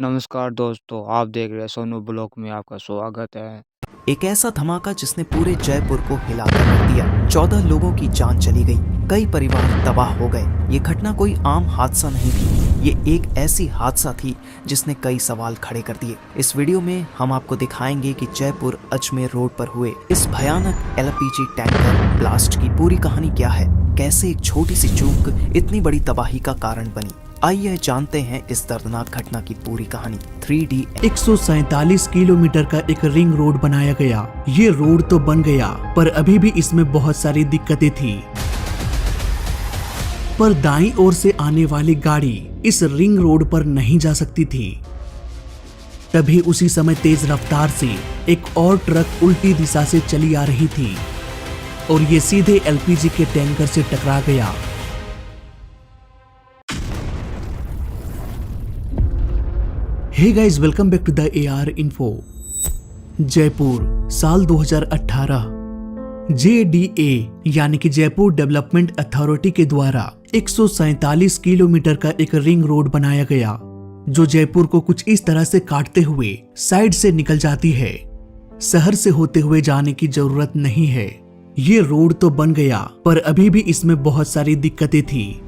नमस्कार दोस्तों, आप देख रहे हैं सोनू ब्लॉग में आपका स्वागत है। एक ऐसा धमाका जिसने पूरे जयपुर को हिलाकर रख दिया। 14 लोगों की जान चली गई, कई परिवार तबाह हो गए। ये घटना कोई आम हादसा नहीं थी, ये एक ऐसी हादसा थी जिसने कई सवाल खड़े कर दिए। इस वीडियो में हम आपको दिखाएंगे कि जयपुर अजमेर रोड पर हुए इस भयानक एलपीजी टैंकर ब्लास्ट की पूरी कहानी क्या है, कैसे एक छोटी सी चूक इतनी बड़ी तबाही का कारण बनी। आइए जानते हैं इस दर्दनाक घटना की पूरी कहानी। 3D 147 किलोमीटर का एक रिंग रोड बनाया गया। ये रोड तो बन गया, पर अभी भी इसमें बहुत सारी दिक्कतें थी। पर दाईं ओर से आने वाली गाड़ी इस रिंग रोड पर नहीं जा सकती थी। तभी उसी समय तेज रफ्तार से एक और ट्रक उल्टी दिशा से चली आ रही थी और ये सीधे एलपीजी के टैंकर से टकरा गया। Hey guys, welcome back to the AR info. Jaipur साल 2018 JDA यानी कि जयपुर डेवलपमेंट अथॉरिटी के द्वारा 147 किलोमीटर का एक रिंग रोड बनाया गया, जो जयपुर को कुछ इस तरह से काटते हुए साइड से निकल जाती है। शहर से होते हुए जाने की जरूरत नहीं है। ये रोड तो बन गया, पर अभी भी इसमें बहुत सारी दिक्कतें थी।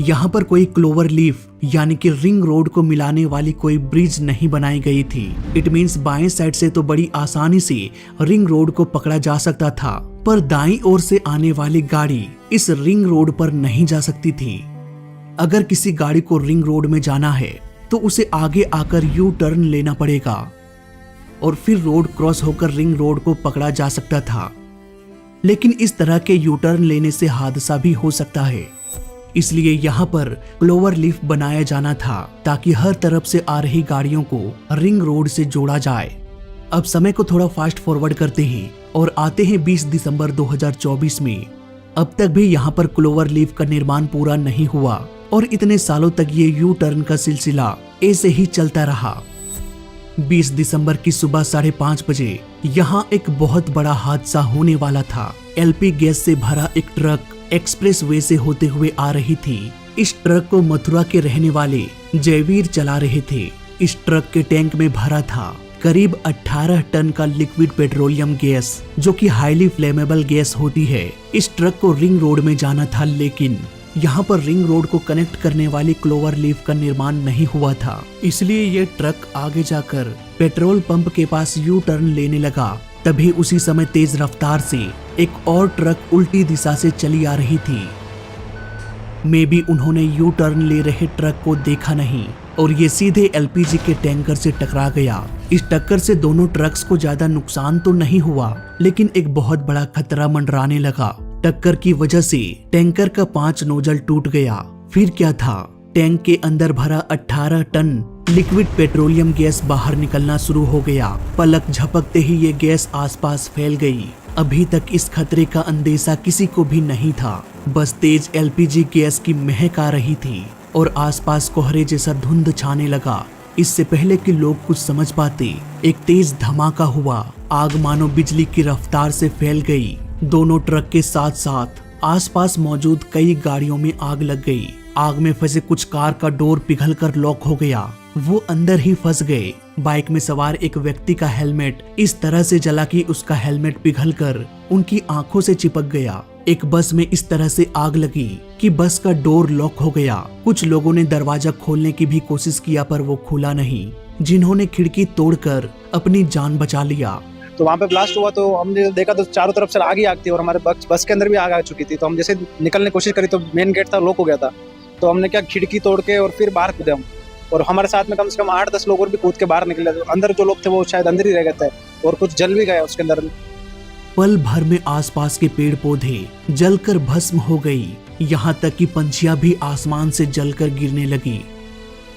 यहाँ पर कोई क्लोवर लीफ यानी कि रिंग रोड को मिलाने वाली कोई ब्रिज नहीं बनाई गई थी। इट मीन्स बाएं साइड से तो बड़ी आसानी से रिंग रोड को पकड़ा जा सकता था, पर दाईं ओर से आने वाली गाड़ी इस रिंग रोड पर नहीं जा सकती थी। अगर किसी गाड़ी को रिंग रोड में जाना है तो उसे आगे आकर यू टर्न लेना पड़ेगा और फिर रोड क्रॉस होकर रिंग रोड को पकड़ा जा सकता था। लेकिन इस तरह के यू टर्न लेने से हादसा भी हो सकता है, इसलिए यहाँ पर क्लोवर लीफ बनाया जाना था ताकि हर तरफ से आ रही गाड़ियों को रिंग रोड से जोड़ा जाए। अब समय को थोड़ा फास्ट फॉरवर्ड करते हैं और आते हैं 20 दिसंबर 2024 में। अब तक भी यहाँ पर क्लोवर लीफ का निर्माण पूरा नहीं हुआ और इतने सालों तक ये यू टर्न का सिलसिला ऐसे ही चलता रहा। 20 दिसंबर की सुबह 5:30 बजे यहाँ एक बहुत बड़ा हादसा होने वाला था। LP गैस से भरा एक ट्रक एक्सप्रेस वे से होते हुए आ रही थी। इस ट्रक को मथुरा के रहने वाले जयवीर चला रहे थे। इस ट्रक के टैंक में भरा था करीब 18 टन का लिक्विड पेट्रोलियम गैस, जो कि हाईली फ्लेमेबल गैस होती है। इस ट्रक को रिंग रोड में जाना था, लेकिन यहाँ पर रिंग रोड को कनेक्ट करने वाली क्लोवर लीफ का निर्माण नहीं हुआ था, इसलिए ये ट्रक आगे जाकर पेट्रोल पंप के पास यू टर्न लेने लगा। तभी उसी समय तेज रफ्तार से एक और ट्रक उल्टी दिशा से चली आ रही थी। मे बी उन्होंने यू टर्न ले रहे ट्रक को देखा नहीं और ये सीधे एलपीजी के टैंकर से टकरा गया। इस टक्कर से दोनों ट्रक्स को ज्यादा नुकसान तो नहीं हुआ, लेकिन एक बहुत बड़ा खतरा मंडराने लगा। टक्कर की वजह से टैंकर का 5 नोजल टूट गया। फिर क्या था, टैंक के अंदर भरा 18 टन लिक्विड पेट्रोलियम गैस बाहर निकलना शुरू हो गया। पलक झपकते ही ये गैस आसपास फैल गई। अभी तक इस खतरे का अंदेशा किसी को भी नहीं था, बस तेज एलपीजी गैस की महक आ रही थी और आसपास कोहरे जैसा धुंध छाने लगा। इससे पहले कि लोग कुछ समझ पाते, एक तेज धमाका हुआ। आग मानो बिजली की रफ्तार से फैल गई। दोनों ट्रक के साथ साथ आसपास मौजूद कई गाड़ियों में आग लग गई। आग में फंसे कुछ कार का डोर पिघलकर लॉक हो गया, वो अंदर ही फंस गए। बाइक में सवार एक व्यक्ति का हेलमेट इस तरह से जला कि उसका हेलमेट पिघलकर उनकी आंखों से चिपक गया। एक बस में इस तरह से आग लगी कि बस का डोर लॉक हो गया। कुछ लोगों ने दरवाजा खोलने की भी कोशिश किया, पर वो खुला नहीं, जिन्होंने खिड़की तोड़कर अपनी जान बचा लिया। तो वहाँ पे ब्लास्ट हुआ तो हमने देखा तो चारों तरफ से आग ही आग थी और हमारे बस के अंदर भी आग आ चुकी थी। तो हम जैसे निकलने की कोशिश करी तो मेन गेट था, लॉक हो गया था। तो हमने क्या, खिड़की तोड़ के और फिर बाहर कूदे हम, और हमारे साथ में कम से कम 8-10 लोग और भी कूद के बाहर निकले। अंदर जो लोग थे वो शायद अंदर ही रह गए थे और कुछ जल भी गया उसके अंदर। पल भर में आसपास के पेड़ पौधे जलकर भस्म हो गई, यहाँ तक कि पंछियां भी आसमान से जलकर गिरने लगी।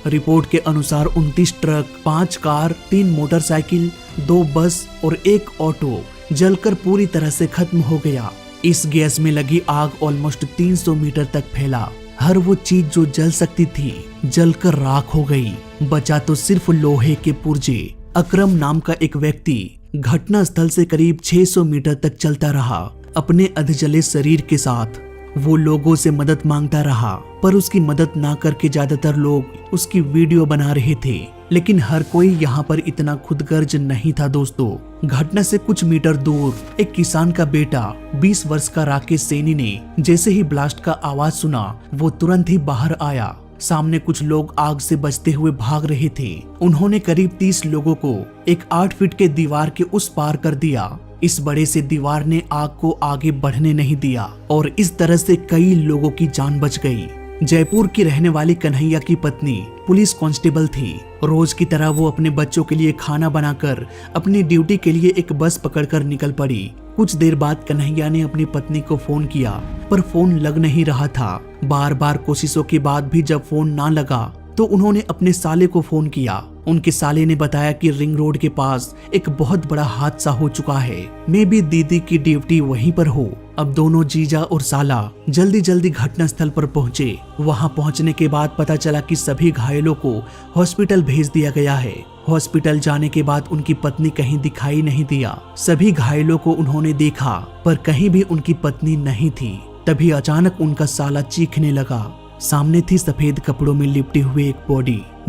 रिपोर्ट के अनुसार 29 ट्रक, 5 कार, 3 मोटरसाइकिल, 2 बस और 1 ऑटो जलकर पूरी तरह से खत्म हो गया। इस गैस में लगी आग ऑलमोस्ट 300 मीटर तक फैला। हर वो चीज जो जल सकती थी जलकर राख हो गई। बचा तो सिर्फ लोहे के पुर्जे। अकरम नाम का एक व्यक्ति घटना स्थल से करीब 600 मीटर तक चलता रहा, अपने अधजले शरीर के साथ। वो लोगों से मदद मांगता रहा, पर उसकी मदद ना करके ज्यादातर लोग उसकी वीडियो बना रहे थे। लेकिन हर कोई यहाँ पर इतना खुदगर्ज नहीं था दोस्तों। घटना से कुछ मीटर दूर एक किसान का बेटा 20 वर्ष का राकेश सैनी ने जैसे ही ब्लास्ट का आवाज सुना, वो तुरंत ही बाहर आया। सामने कुछ लोग आग से बचते हुए भाग रहे थे। उन्होंने करीब 30 लोगों को एक 8 फीट के दीवार के उस पार कर दिया। इस बड़े से दीवार ने आग को आगे बढ़ने नहीं दिया और इस तरह से कई लोगों की जान बच गई। जयपुर की रहने वाली कन्हैया की पत्नी पुलिस कांस्टेबल थी। रोज की तरह वो अपने बच्चों के लिए खाना बनाकर अपनी ड्यूटी के लिए एक बस पकड़कर निकल पड़ी। कुछ देर बाद कन्हैया ने अपनी पत्नी को फोन किया, पर फोन लग नहीं रहा था। बार बार कोशिशों के बाद भी जब फोन ना लगा तो उन्होंने अपने साले को फोन किया। उनके साले ने बताया कि रिंग रोड के पास एक बहुत बड़ा हादसा हो चुका है। मैं भी दीदी की ड्यूटी वहीं पर हो। अब दोनों जीजा और साला जल्दी जल्दी घटना स्थल पर पहुंचे। वहां पहुंचने के बाद पता चला कि सभी घायलों को हॉस्पिटल भेज दिया गया है। हॉस्पिटल जाने के बाद उनकी पत्नी कहीं दिखाई नहीं दिया। सभी घायलों को उन्होंने देखा, पर कहीं भी उनकी पत्नी नहीं थी। तभी अचानक उनका साला चीखने लगा। सामने थी सफेद कपड़ों में लिपटी हुई एक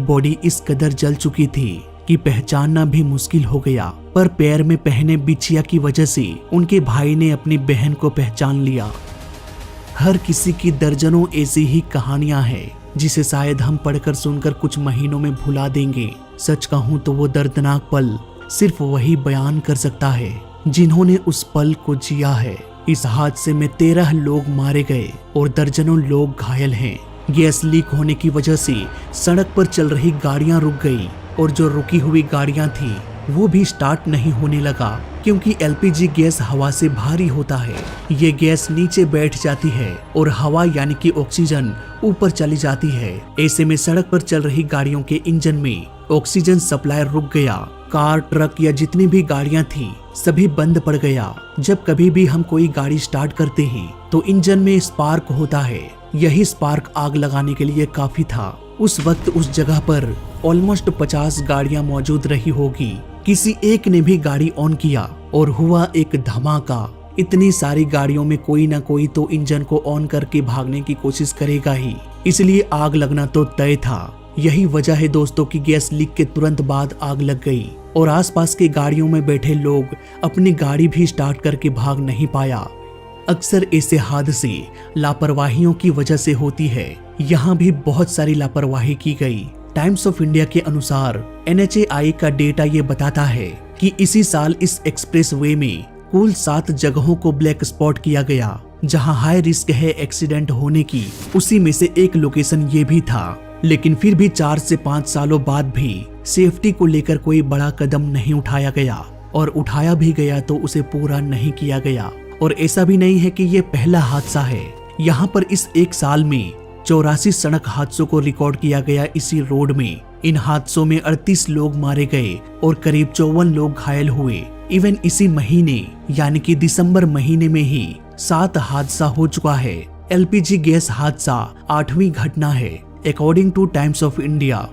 बॉडी इस कदर जल चुकी थी कि पहचानना भी मुश्किल हो गया। पर पैर में पहने बिछिया की वजह से उनके भाई ने अपनी बहन को पहचान लिया। हर किसी की दर्जनों ऐसी ही कहानियां हैं जिसे शायद हम पढ़कर सुनकर कुछ महीनों में भुला देंगे। सच कहूं तो वो दर्दनाक पल सिर्फ वही बयान कर सकता है जिन्होंने उस पल को जिया है। इस हादसे में 13 लोग मारे गए और दर्जनों लोग घायल हैं। गैस लीक होने की वजह से सड़क पर चल रही गाड़ियां रुक गई और जो रुकी हुई गाड़ियां थी वो भी स्टार्ट नहीं होने लगा, क्योंकि एलपीजी गैस हवा से भारी होता है। ये गैस नीचे बैठ जाती है और हवा यानी कि ऑक्सीजन ऊपर चली जाती है। ऐसे में सड़क पर चल रही गाड़ियों के इंजन में ऑक्सीजन सप्लाई रुक गया। कार, ट्रक या जितनी भी गाड़ियां थी सभी बंद पड़ गया। जब कभी भी हम कोई गाड़ी स्टार्ट करते हैं तो इंजन में स्पार्क होता है। यही स्पार्क आग लगाने के लिए काफी था। उस वक्त उस जगह पर ऑलमोस्ट 50 गाड़ियां मौजूद रही होगी। किसी एक ने भी गाड़ी ऑन किया और हुआ एक धमाका। इतनी सारी गाड़ियों में कोई ना कोई तो इंजन को ऑन करके भागने की कोशिश करेगा ही, इसलिए आग लगना तो तय था। यही वजह है दोस्तों कि गैस लीक के तुरंत बाद आग लग गई और आसपास के गाड़ियों में बैठे लोग अपनी गाड़ी भी स्टार्ट करके भाग नहीं पाया। अक्सर ऐसे हादसे लापरवाहियों की वजह से होती है। यहाँ भी बहुत सारी लापरवाही की गई। टाइम्स ऑफ इंडिया के अनुसार NHAI का डेटा ये बताता है कि इसी साल इस एक्सप्रेस वे में कुल 7 जगहों को ब्लैक स्पॉट किया गया जहां हाई रिस्क है एक्सीडेंट होने की। उसी में से एक लोकेशन ये भी था, लेकिन फिर भी 4 से 5 सालों बाद भी सेफ्टी को लेकर कोई बड़ा कदम नहीं उठाया गया, और उठाया भी गया तो उसे पूरा नहीं किया गया। और ऐसा भी नहीं है कि ये पहला हादसा है। यहाँ पर इस एक साल में 84 सड़क हादसों को रिकॉर्ड किया गया इसी रोड में। इन हादसों में 38 लोग मारे गए और करीब 54 लोग घायल हुए। इवन इसी महीने यानी कि दिसंबर महीने में ही 7 हादसा हो चुका है। LPG गैस हादसा 8वीं घटना है according two times of India.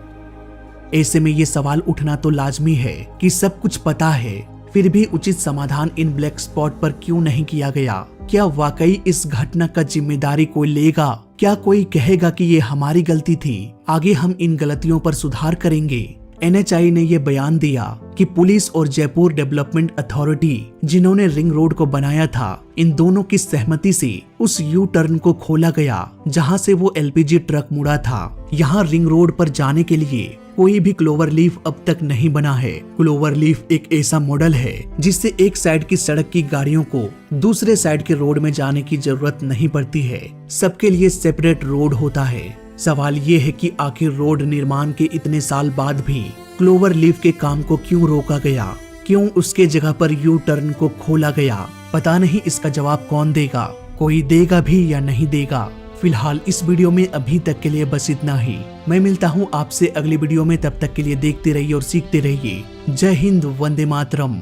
ऐसे में ये सवाल उठना तो लाजमी है कि सब कुछ पता है, फिर भी उचित समाधान इन ब्लैक स्पॉट पर क्यों नहीं किया गया? क्या वाकई इस घटना का जिम्मेदारी कोई लेगा? क्या कोई कहेगा कि ये हमारी गलती थी, आगे हम इन गलतियों पर सुधार करेंगे? NHAI ने ये बयान दिया कि पुलिस और जयपुर डेवलपमेंट अथॉरिटी जिन्होंने रिंग रोड को बनाया था, इन दोनों की सहमति से उस यू टर्न को खोला गया जहां से वो LPG ट्रक मुड़ा था। यहाँ रिंग रोड पर जाने के लिए कोई भी क्लोवर लीफ अब तक नहीं बना है। क्लोवर लीफ एक ऐसा मॉडल है जिससे एक साइड की सड़क की गाड़ियों को दूसरे साइड के रोड में जाने की जरूरत नहीं पड़ती है। सबके लिए सेपरेट रोड होता है। सवाल ये है कि आखिर रोड निर्माण के इतने साल बाद भी क्लोवर लीफ के काम को क्यों रोका गया? क्यों उसके जगह पर यू टर्न को खोला गया? पता नहीं इसका जवाब कौन देगा, कोई देगा भी या नहीं देगा। फिलहाल इस वीडियो में अभी तक के लिए बस इतना ही। मैं मिलता हूँ आपसे अगली वीडियो में, तब तक के लिए देखते रहिए और सीखते रहिए। जय हिंद, वंदे मातरम।